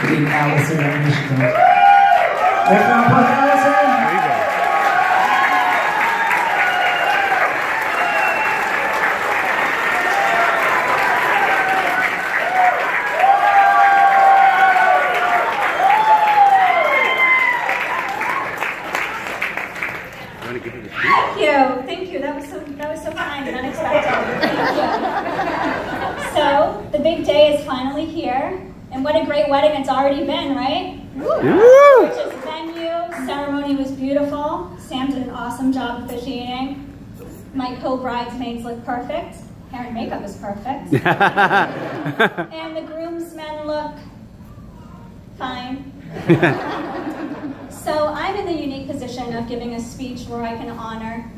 being Allison and Michigan. Everyone put Allison. There you go. Thank you. That was so kind and unexpected. Thank you. So the big day is finally here, and what a great wedding it's already been, right? Gorgeous venue, ceremony was beautiful. Sam did an awesome job officiating. My co-bridesmaids look perfect. Hair and makeup is perfect. And the groomsmen look fine. So I'm in the unique position of giving a speech where I can honor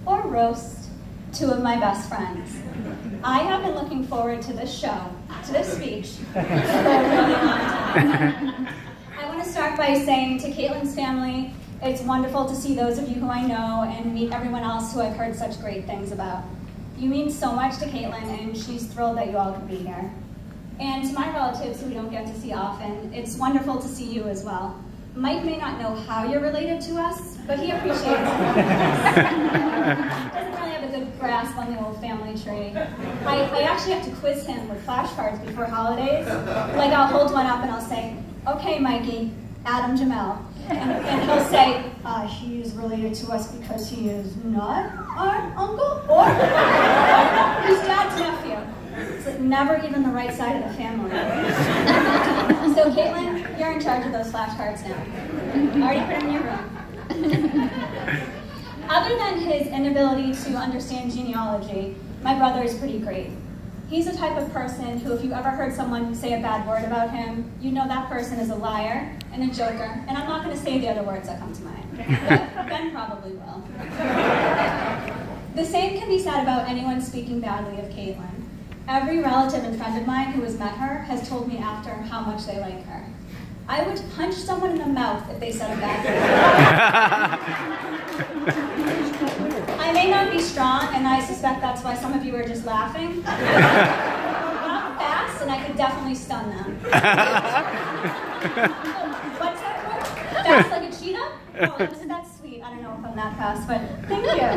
or roast two of my best friends. I have been looking forward to this show, to this speech, for a really long time. I want to start by saying to Katelin's family, it's wonderful to see those of you who I know and meet everyone else who I've heard such great things about. You mean so much to Katelin, and she's thrilled that you all could be here. And to my relatives who we don't get to see often, it's wonderful to see you as well. Mike may not know how you're related to us, but he appreciates it. Doesn't really have a good grasp on the old family tree. I actually have to quiz him with flashcards before holidays. Like I'll hold one up and I'll say, okay, Mikey, Adam Jamel. And he'll say, he is related to us because he is not our uncle or his dad's nephew. It's like never even the right side of the family. So Katelin, you're in charge of those flashcards now. I already put them in your room. Other than his inability to understand genealogy, my brother is pretty great. He's the type of person who, if you ever heard someone say a bad word about him, you know that person is a liar and a joker, and I'm not going to say the other words that come to mind, but Ben probably will. The same can be said about anyone speaking badly of Katelin. Every relative and friend of mine who has met her has told me after how much they like her. I would punch someone in the mouth if they said a bad word. I may not be strong, and I suspect that's why some of you are just laughing. I'm fast, and I could definitely stun them. What's that word? Fast like a cheetah? Oh, isn't that sweet? I don't know if I'm that fast, but thank you.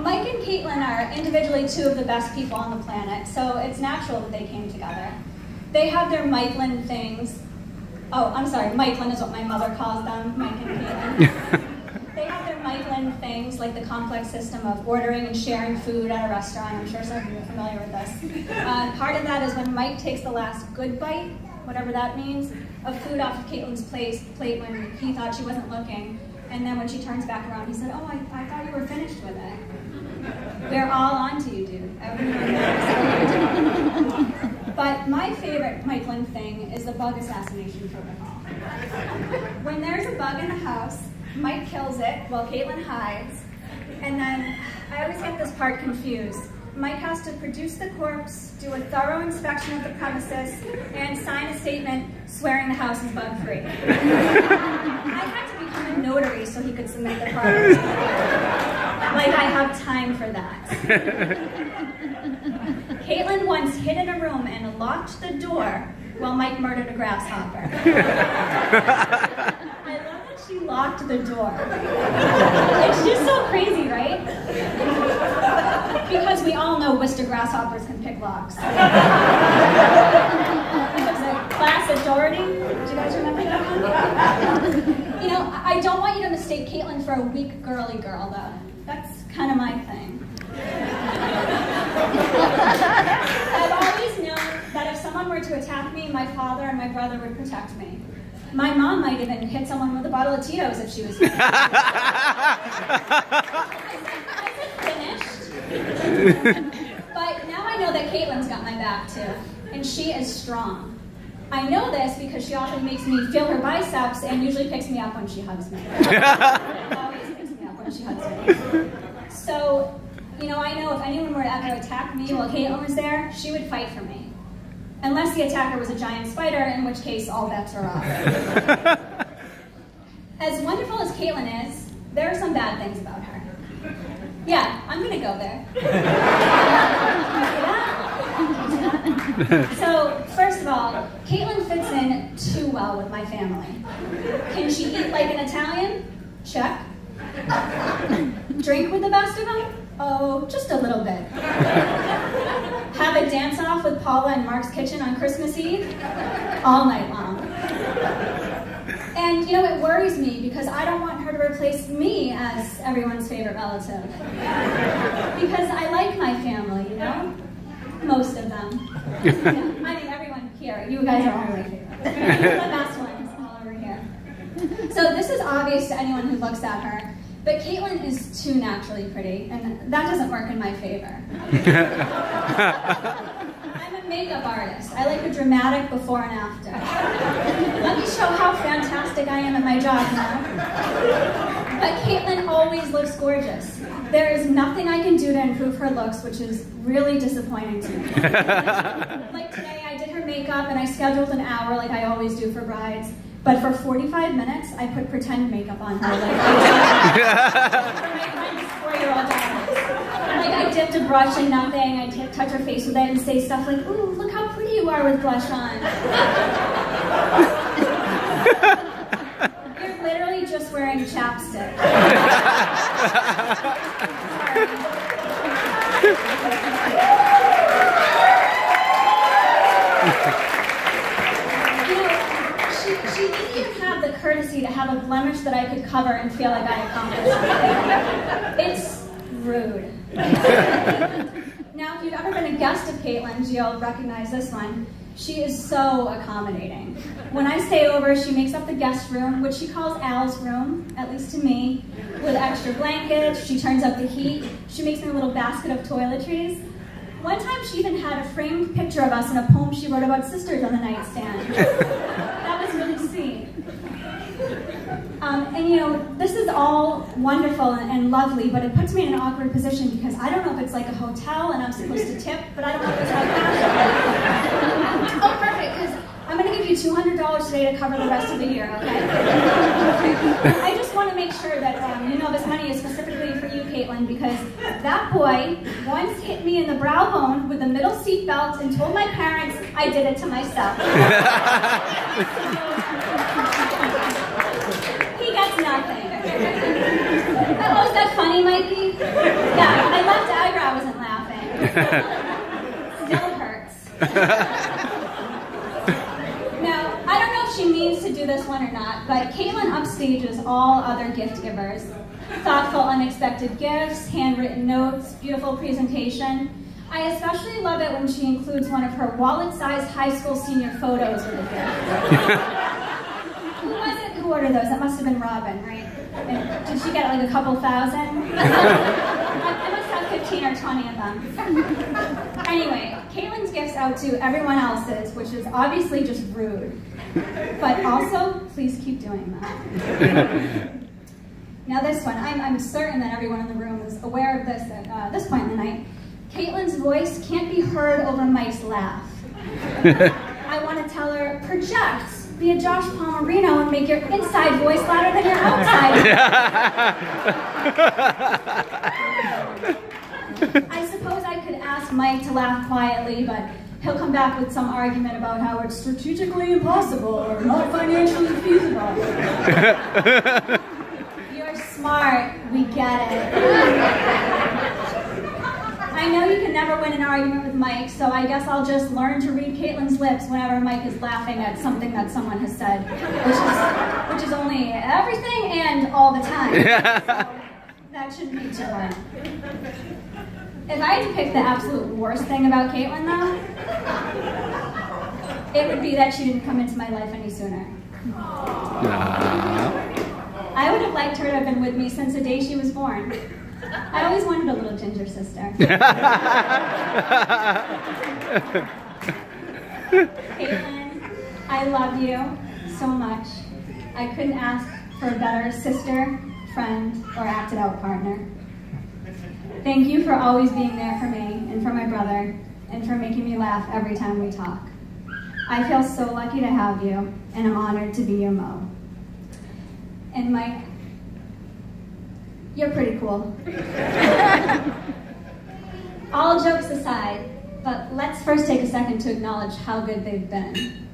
Mike and Katelin are individually two of the best people on the planet, so it's natural that they came together. They have their Mikelin things. Oh, I'm sorry, Mikelin is what my mother calls them, Mike and Katelin. They have their Mikelin things, like the complex system of ordering and sharing food at a restaurant. I'm sure some of you are familiar with this. Part of that is when Mike takes the last good bite, whatever that means, of food off of Katelin's plate when he thought she wasn't looking. And then when she turns back around, he said, oh, I thought you were finished with it. We're all on to you, dude. Everyone knows. But my favorite Mikelin thing is the bug assassination protocol. When there's a bug in the house, Mike kills it while Katelin hides. And then I always get this part confused. Mike has to produce the corpse, do a thorough inspection of the premises, and sign a statement swearing the house is bug-free. I had to become a notary so he could submit the part. Like I have time for that. Katelin once hid in a room and locked the door while Mike murdered a grasshopper. I love that she locked the door. It's just so crazy, right? Because we all know Worcester grasshoppers can pick locks. It was a class at Doherty. Do you guys remember that one? You know, I don't want you to mistake Katelin for a weak, girly girl, though. That's kind of my thing. I've always known that if someone were to attack me, my father and my brother would protect me. My mom might even hit someone with a bottle of Tito's if she was here. I said finished. But now I know that Katelin's got my back too, and she is strong. I know this because she often makes me feel her biceps and usually picks me up when she hugs me. Always picks me up when she hugs me. So, you know, I know if anyone were to ever attack me while Katelin was there, she would fight for me. Unless the attacker was a giant spider, in which case all bets are off. As wonderful as Katelin is, there are some bad things about her. Yeah, I'm gonna go there. So, first of all, Katelin fits in too well with my family. Can she eat like an Italian? Check. Drink with the best of them? Oh, just a little bit. Have a dance-off with Paula in Mark's kitchen on Christmas Eve? All night long. And, you know, it worries me because I don't want her to replace me as everyone's favorite relative. Because I like my family, you know? Most of them. Yeah, I mean, everyone here. You guys are all my favorite. The best ones all over here. So this is obvious to anyone who looks at her, but Katelin is too naturally pretty, and that doesn't work in my favor. I'm a makeup artist. I like a dramatic before and after. Let me show how fantastic I am at my job now. But Katelin always looks gorgeous. There is nothing I can do to improve her looks, which is really disappointing to me. Like today, I did her makeup and I scheduled an hour like I always do for brides. But for 45 minutes, I put pretend makeup on her. Like for my friend's 4-year-old daughter. Like I dipped a brush in nothing, I touch her face with it and say stuff like, ooh, look how pretty you are with blush on. You're literally just wearing chapstick. She didn't even have the courtesy to have a blemish that I could cover and feel like I accomplished something. It's rude. Now, if you've ever been a guest of Katelin's, you'll recognize this one. She is so accommodating. When I stay over, she makes up the guest room, which she calls Al's room, at least to me, with extra blankets. She turns up the heat. She makes me a little basket of toiletries. One time, she even had a framed picture of us in a poem she wrote about sisters on the nightstand. That was really sweet. And you know, this is all wonderful and lovely, but it puts me in an awkward position because I don't know if it's like a hotel and I'm supposed to tip, but I don't know if it's like that. Oh, perfect, because I'm going to give you $200 today to cover the rest of the year, okay? I just want to make sure that you know this money is specifically for you, Katelin, because that boy once hit me in the brow bone with a middle seat belt and told my parents I did it to myself. He gets nothing. Oh, is that funny, Mikey? Yeah, I left Agra, I wasn't laughing. Still hurts. Now, I don't know if she means to do this one or not, but Katelin upstages all other gift givers. Thoughtful, unexpected gifts, handwritten notes, beautiful presentation. I especially love it when she includes one of her wallet-sized high school senior photos with a gift. Who was it who ordered those? That must have been Robin, right? Did she get like a couple thousand? I must have 15 or 20 of them. Anyway, Katelin's gifts out to everyone else's, which is obviously just rude. But also, please keep doing that. Now this one, I'm certain that everyone in the room is aware of this at this point in the night. Katelin's voice can't be heard over Mike's laugh. I want to tell her, project, be a Josh Palmerino and make your inside voice louder than your outside. I suppose I could ask Mike to laugh quietly, but he'll come back with some argument about how it's strategically impossible or not financially feasible. You're smart, we get it. I know you can never win an argument with Mike, so I guess I'll just learn to read Katelin's lips whenever Mike is laughing at something that someone has said, which is only everything and all the time. So that shouldn't be too hard. If I had to pick the absolute worst thing about Katelin, though, it would be that she didn't come into my life any sooner. I would have liked her to have been with me since the day she was born. I always wanted a little ginger sister. Katelin, I love you so much. I couldn't ask for a better sister, friend, or acted out partner. Thank you for always being there for me and for my brother and for making me laugh every time we talk. I feel so lucky to have you, and I'm honored to be your Mo. And Mike, you're pretty cool. All jokes aside, But let's first take a second to acknowledge how good they've been.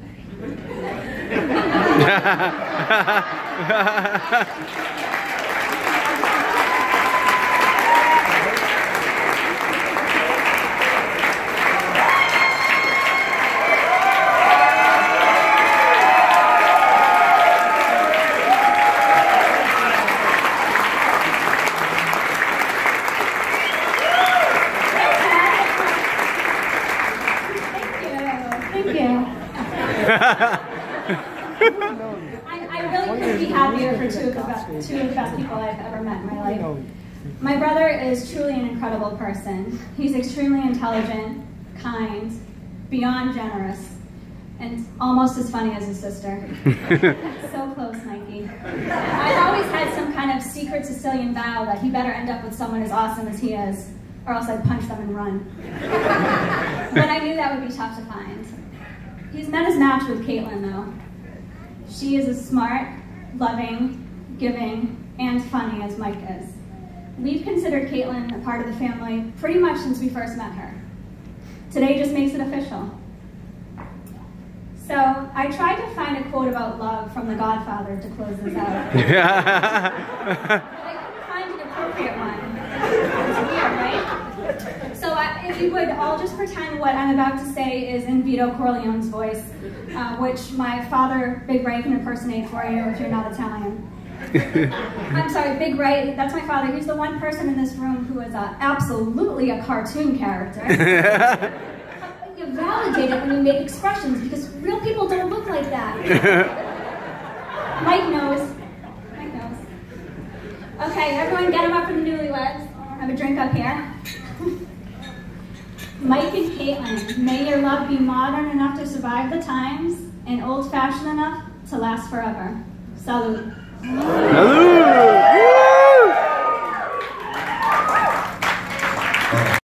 I really couldn't be happier for two of the best people I've ever met in my life. My brother is truly an incredible person. He's extremely intelligent, kind, beyond generous, and almost as funny as his sister. So close, Mikey. I've always had some kind of secret Sicilian vow that he better end up with someone as awesome as he is, or else I'd punch them and run. But I knew that would be tough to find. He's met his match with Katelin, though. She is as smart, loving, giving, and funny as Mike is. We've considered Katelin a part of the family pretty much since we first met her. Today just makes it official. So I tried to find a quote about love from The Godfather to close this out. But I couldn't find an appropriate one. It's weird, right? So if you would all just pretend what I'm about to say is in Vito Corleone's voice, which my father, Big Ray, can impersonate for you if you're not Italian. I'm sorry, Big Ray, that's my father. He's the one person in this room who is absolutely a cartoon character. You validate it when you make expressions because real people don't look like that. Mike knows. Mike knows. Okay, everyone get him up for the newlyweds. Have a drink up here. Mike and Katelin, may your love be modern enough to survive the times and old-fashioned enough to last forever. Salud. Salud!